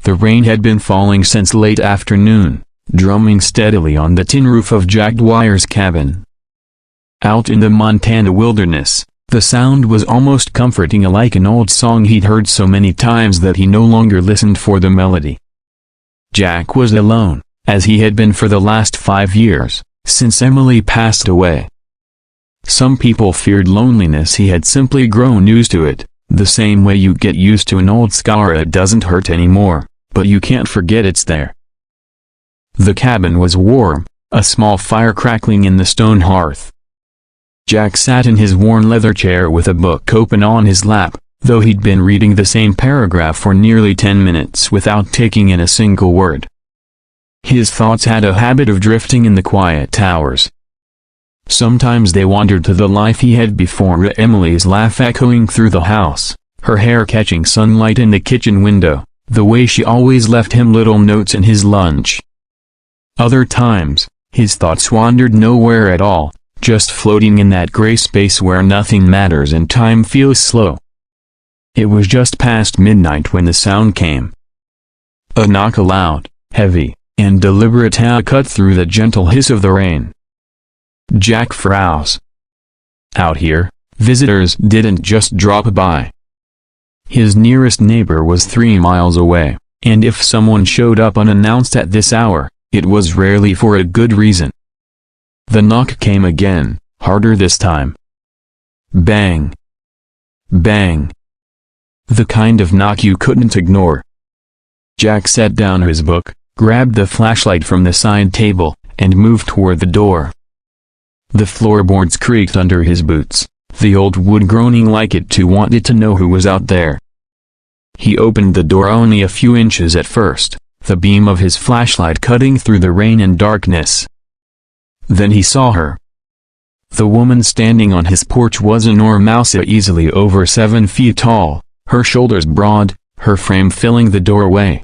The rain had been falling since late afternoon, drumming steadily on the tin roof of Jack Dwyer's cabin. Out in the Montana wilderness, the sound was almost comforting, like an old song he'd heard so many times that he no longer listened for the melody. Jack was alone, as he had been for the last 5 years, since Emily passed away. Some people feared loneliness. He had simply grown used to it, the same way you get used to an old scar. It doesn't hurt anymore, but you can't forget it's there. The cabin was warm, a small fire crackling in the stone hearth. Jack sat in his worn leather chair with a book open on his lap, though he'd been reading the same paragraph for nearly 10 minutes without taking in a single word. His thoughts had a habit of drifting in the quiet hours. Sometimes they wandered to the life he had before, Emily's laugh echoing through the house, her hair catching sunlight in the kitchen window, the way she always left him little notes in his lunch. Other times, his thoughts wandered nowhere at all, just floating in that gray space where nothing matters and time feels slow. It was just past midnight when the sound came. A knock, loud, heavy, and deliberate cut through the gentle hiss of the rain. Jack froze. Out here, visitors didn't just drop by. His nearest neighbor was 3 miles away, and if someone showed up unannounced at this hour, it was rarely for a good reason. The knock came again, harder this time. Bang. Bang. The kind of knock you couldn't ignore. Jack set down his book, grabbed the flashlight from the side table, and moved toward the door. The floorboards creaked under his boots, the old wood groaning like it too wanted to know who was out there. He opened the door only a few inches at first, the beam of his flashlight cutting through the rain and darkness. Then he saw her. The woman standing on his porch was enormous, easily over 7 feet tall, her shoulders broad, her frame filling the doorway.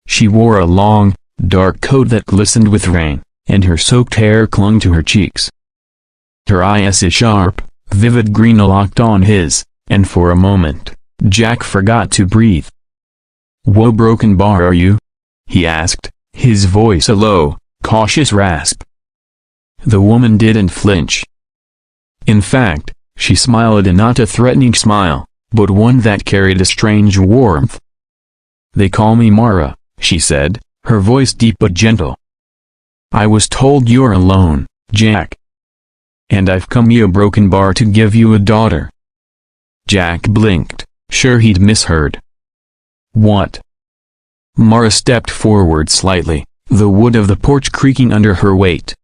She wore a long, dark coat that glistened with rain, and her soaked hair clung to her cheeks. Her eyes, a sharp, vivid green, locked on his, and for a moment, Jack forgot to breathe. "Whoa, Broken Bar, are you?" he asked, his voice a low, cautious rasp. The woman didn't flinch. In fact, she smiled, and not a threatening smile, but one that carried a strange warmth. "They call me Mara," she said, her voice deep but gentle. "I was told you're alone, Jack. And I've come here, Broken Bar, to give you a daughter." Jack blinked, sure he'd misheard. "What?" Mara stepped forward slightly, the wood of the porch creaking under her weight.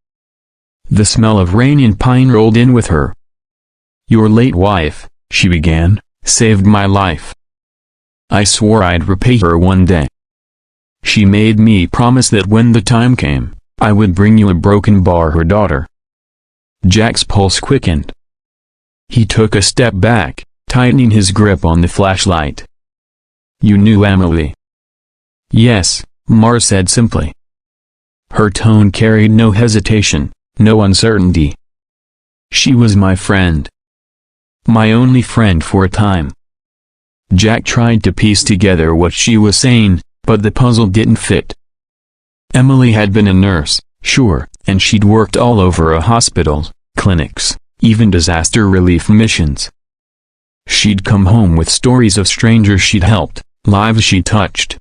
The smell of rain and pine rolled in with her. "Your late wife," she began, "saved my life. I swore I'd repay her one day. She made me promise that when the time came, I would bring you a Broken Bar, her daughter." Jack's pulse quickened. He took a step back, tightening his grip on the flashlight. "You knew Emily?" "Yes," Mara said simply. Her tone carried no hesitation, no uncertainty. "She was my friend. My only friend for a time." Jack tried to piece together what she was saying, but the puzzle didn't fit. Emily had been a nurse, sure, and she'd worked all over hospitals, clinics, even disaster relief missions. She'd come home with stories of strangers she'd helped, lives she touched.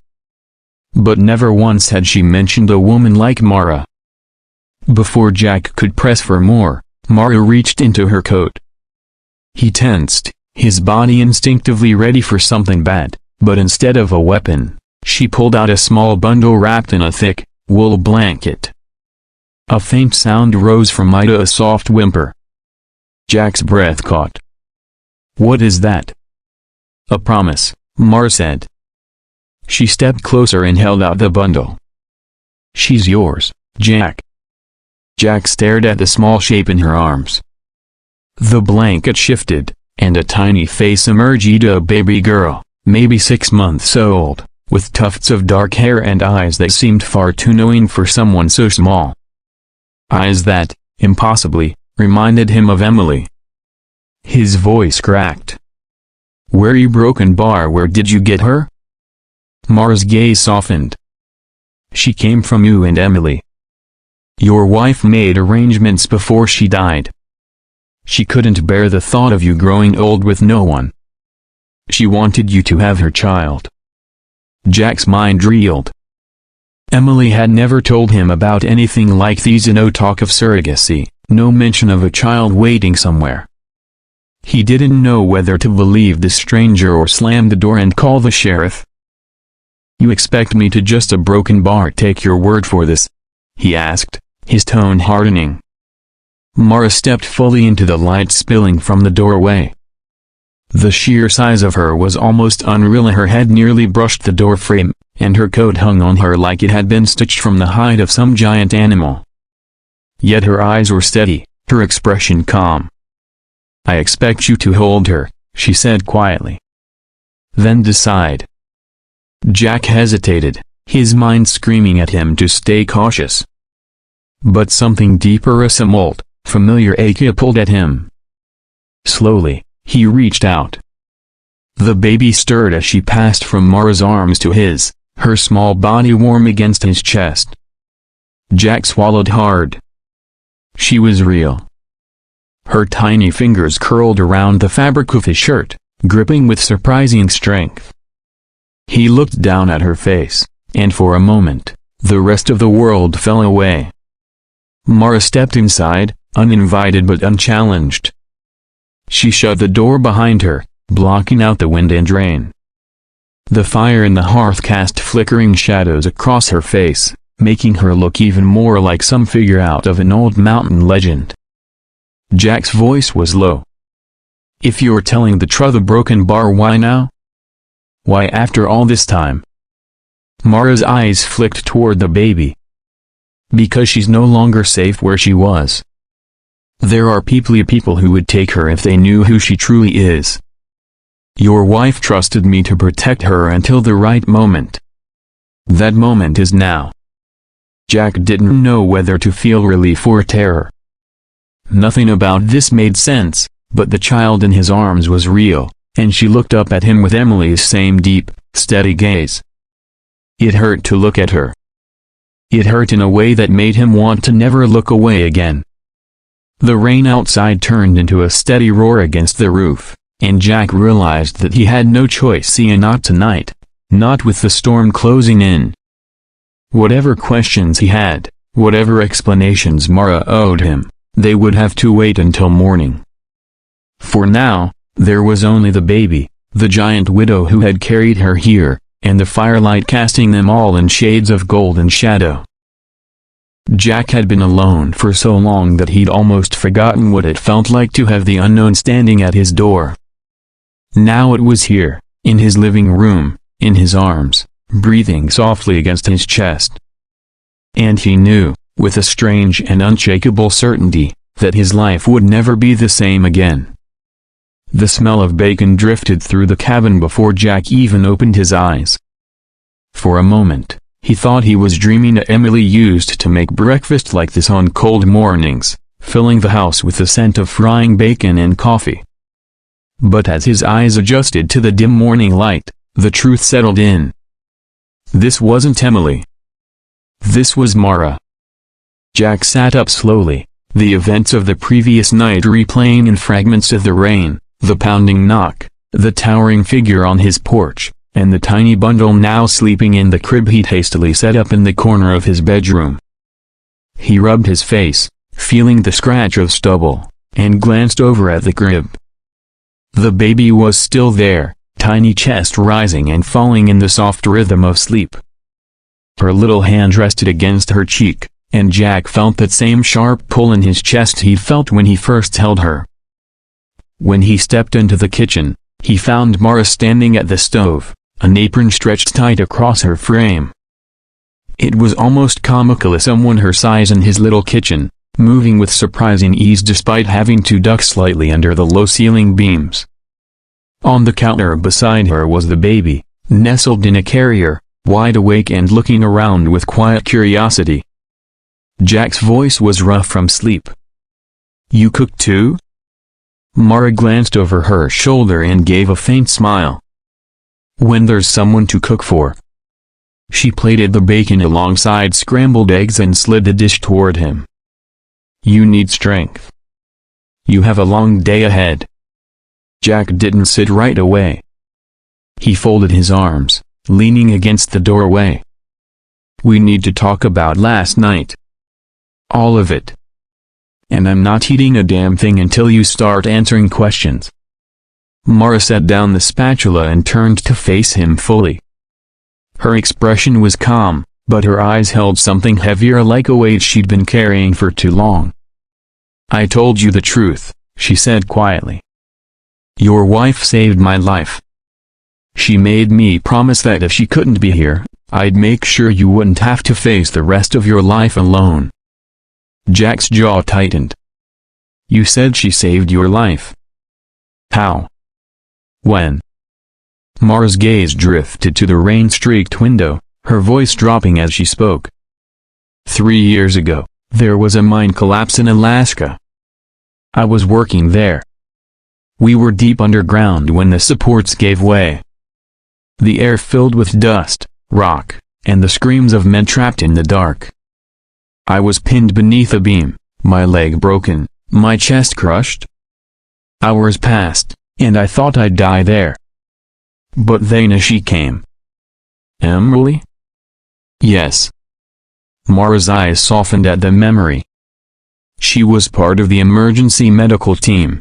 But never once had she mentioned a woman like Mara. Before Jack could press for more, Mara reached into her coat. He tensed, his body instinctively ready for something bad, but instead of a weapon, she pulled out a small bundle wrapped in a thick, wool blanket. A faint sound rose from Ida, a soft whimper. Jack's breath caught. "What is that?" "A promise," Mara said. She stepped closer and held out the bundle. "She's yours, Jack." Jack stared at the small shape in her arms. The blanket shifted, and a tiny face emerged, a baby girl, maybe 6 months old, with tufts of dark hair and eyes that seemed far too knowing for someone so small. Eyes that, impossibly, reminded him of Emily. His voice cracked. "Where you, Broken Bar? Where did you get her?" Mara's gaze softened. "She came from you and Emily. Your wife made arrangements before she died. She couldn't bear the thought of you growing old with no one. She wanted you to have her child." Jack's mind reeled. Emily had never told him about anything like these, no talk of surrogacy, no mention of a child waiting somewhere. He didn't know whether to believe this stranger or slam the door and call the sheriff. "You expect me to just a broken bar take your word for this?" he asked, his tone hardening. Mara stepped fully into the light spilling from the doorway. The sheer size of her was almost unreal. Her head nearly brushed the doorframe, and her coat hung on her like it had been stitched from the hide of some giant animal. Yet her eyes were steady, her expression calm. "I expect you to hold her," she said quietly. "Then decide." Jack hesitated, his mind screaming at him to stay cautious. But something deeper, a somewhat familiar ache pulled at him. Slowly, he reached out. The baby stirred as she passed from Mara's arms to his, her small body warm against his chest. Jack swallowed hard. She was real. Her tiny fingers curled around the fabric of his shirt, gripping with surprising strength. He looked down at her face, and for a moment, the rest of the world fell away. Mara stepped inside, uninvited but unchallenged. She shut the door behind her, blocking out the wind and rain. The fire in the hearth cast flickering shadows across her face, making her look even more like some figure out of an old mountain legend. Jack's voice was low. "If you're telling the truth, a broken bar, why now? Why after all this time?" Mara's eyes flicked toward the baby. "Because she's no longer safe where she was. There are people who would take her if they knew who she truly is. Your wife trusted me to protect her until the right moment. That moment is now." Jack didn't know whether to feel relief or terror. Nothing about this made sense, but the child in his arms was real, and she looked up at him with Emily's same deep, steady gaze. It hurt to look at her. It hurt in a way that made him want to never look away again. The rain outside turned into a steady roar against the roof, and Jack realized that he had no choice. Not tonight, not with the storm closing in. Whatever questions he had, whatever explanations Mara owed him, they would have to wait until morning. For now, there was only the baby, the giant widow who had carried her here, and the firelight casting them all in shades of gold and shadow. Jack had been alone for so long that he'd almost forgotten what it felt like to have the unknown standing at his door. Now it was here, in his living room, in his arms, breathing softly against his chest. And he knew, with a strange and unshakable certainty, that his life would never be the same again. The smell of bacon drifted through the cabin before Jack even opened his eyes. For a moment, he thought he was dreaming that Emily used to make breakfast like this on cold mornings, filling the house with the scent of frying bacon and coffee. But as his eyes adjusted to the dim morning light, the truth settled in. This wasn't Emily. This was Mara. Jack sat up slowly, the events of the previous night replaying in fragments of the rain, the pounding knock, the towering figure on his porch, and the tiny bundle now sleeping in the crib he'd hastily set up in the corner of his bedroom. He rubbed his face, feeling the scratch of stubble, and glanced over at the crib. The baby was still there, tiny chest rising and falling in the soft rhythm of sleep. Her little hand rested against her cheek, and Jack felt that same sharp pull in his chest he'd felt when he first held her. When he stepped into the kitchen, he found Mara standing at the stove, an apron stretched tight across her frame. It was almost comical as someone her size in his little kitchen, moving with surprising ease despite having to duck slightly under the low ceiling beams. On the counter beside her was the baby, nestled in a carrier, wide awake and looking around with quiet curiosity. Jack's voice was rough from sleep. "You cook too?" Mara glanced over her shoulder and gave a faint smile. "When there's someone to cook for, She plated the bacon alongside scrambled eggs and slid the dish toward him. "You need strength. You have a long day ahead." Jack didn't sit right away. He folded his arms, leaning against the doorway. "We need to talk about last night. All of it. And I'm not eating a damn thing until you start answering questions." Mara set down the spatula and turned to face him fully. Her expression was calm, but her eyes held something heavier, like a weight she'd been carrying for too long. "I told you the truth," she said quietly. "Your wife saved my life. She made me promise that if she couldn't be here, I'd make sure you wouldn't have to face the rest of your life alone." Jack's jaw tightened. "You said she saved your life. How? When?" Mara's gaze drifted to the rain-streaked window, her voice dropping as she spoke. 3 years ago, there was a mine collapse in Alaska. I was working there. We were deep underground when the supports gave way. The air filled with dust, rock, and the screams of men trapped in the dark. I was pinned beneath a beam, my leg broken, my chest crushed. Hours passed, and I thought I'd die there. But then she came." "Emily?" "Yes." Mara's eyes softened at the memory. "She was part of the emergency medical team."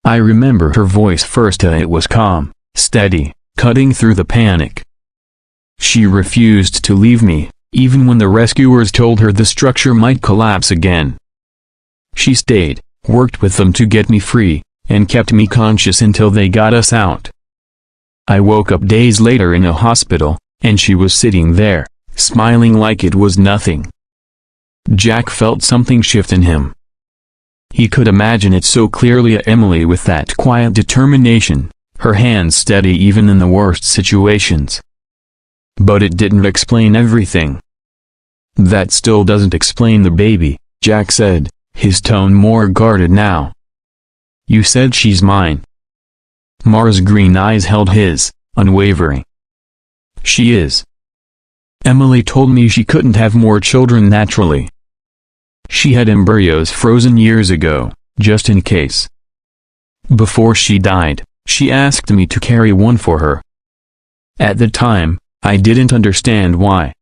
I remember her voice first. It was calm, steady, cutting through the panic. "She refused to leave me, even when the rescuers told her the structure might collapse again. She stayed, worked with them to get me free, and kept me conscious until they got us out. I woke up days later in a hospital, and she was sitting there, smiling like it was nothing." Jack felt something shift in him. He could imagine it so clearly. Emily with that quiet determination, her hands steady even in the worst situations. But it didn't explain everything. "That still doesn't explain the baby," Jack said, his tone more guarded now. "You said she's mine." Mara's green eyes held his, unwavering. "She is. Emily told me she couldn't have more children naturally. She had embryos frozen years ago, just in case. Before she died, she asked me to carry one for her. At the time, I didn't understand why.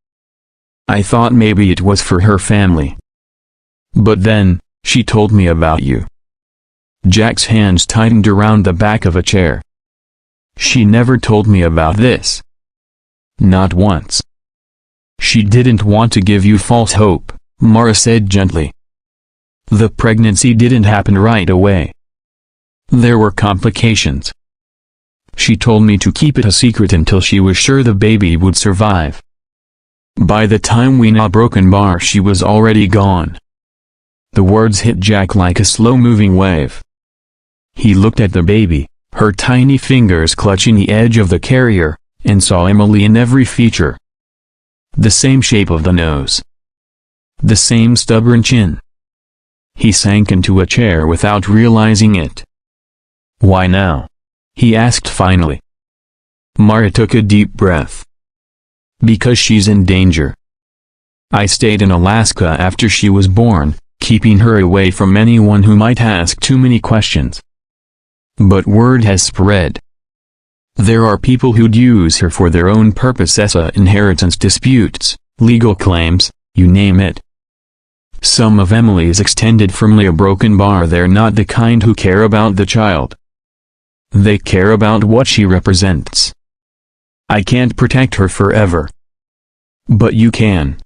I thought maybe it was for her family. But then, she told me about you." Jack's hands tightened around the back of a chair. "She never told me about this. Not once." "She didn't want to give you false hope," Mara said gently. "The pregnancy didn't happen right away. There were complications. She told me to keep it a secret until she was sure the baby would survive. By the time we knew Broken Bar, she was already gone." The words hit Jack like a slow-moving wave. He looked at the baby, her tiny fingers clutching the edge of the carrier, and saw Emily in every feature. The same shape of the nose. The same stubborn chin. He sank into a chair without realizing it. "Why now?" he asked finally. Mara took a deep breath. "Because she's in danger. I stayed in Alaska after she was born, keeping her away from anyone who might ask too many questions. But word has spread. There are people who'd use her for their own purposes, inheritance disputes, legal claims, you name it. Some of Emily's extended family are Broken Bar. They're not the kind who care about the child. They care about what she represents. I can't protect her forever. But you can."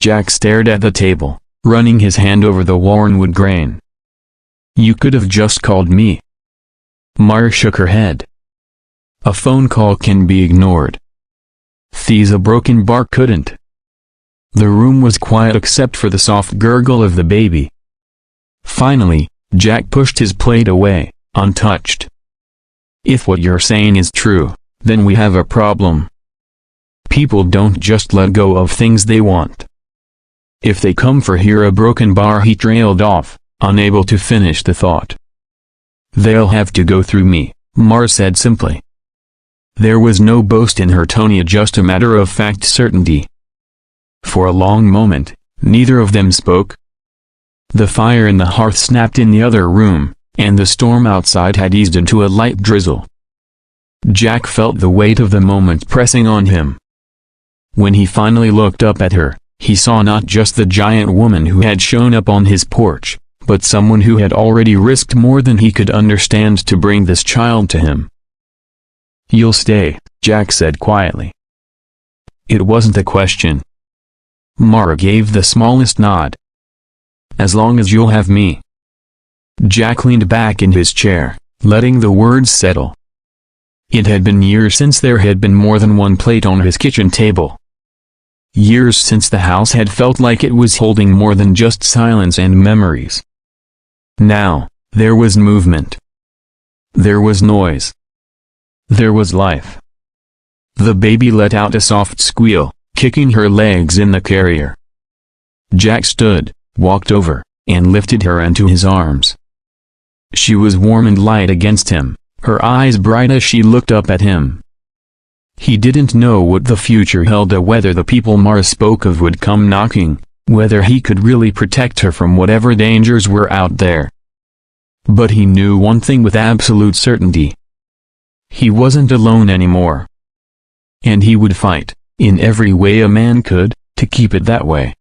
Jack stared at the table, running his hand over the worn-wood grain. "You could have just called me." Mara shook her head. "A phone call can be ignored. Thesa Broken Bar couldn't." The room was quiet except for the soft gurgle of the baby. Finally, Jack pushed his plate away, untouched. "If what you're saying is true, then we have a problem. People don't just let go of things they want. If they come for here a Broken Bar," he trailed off, unable to finish the thought. "They'll have to go through me," Mara said simply. There was no boast in her tone, just a matter-of-fact certainty. For a long moment, neither of them spoke. The fire in the hearth snapped in the other room, and the storm outside had eased into a light drizzle. Jack felt the weight of the moment pressing on him. When he finally looked up at her, he saw not just the giant woman who had shown up on his porch, but someone who had already risked more than he could understand to bring this child to him. "You'll stay," Jack said quietly. It wasn't a question. Mara gave the smallest nod. "As long as you'll have me." Jack leaned back in his chair, letting the words settle. It had been years since there had been more than one plate on his kitchen table. Years since the house had felt like it was holding more than just silence and memories. Now, there was movement. There was noise. There was life. The baby let out a soft squeal, kicking her legs in the carrier. Jack stood, walked over, and lifted her into his arms. She was warm and light against him, her eyes bright as she looked up at him. He didn't know what the future held, or whether the people Mara spoke of would come knocking, whether he could really protect her from whatever dangers were out there. But he knew one thing with absolute certainty. He wasn't alone anymore. And he would fight, in every way a man could, to keep it that way.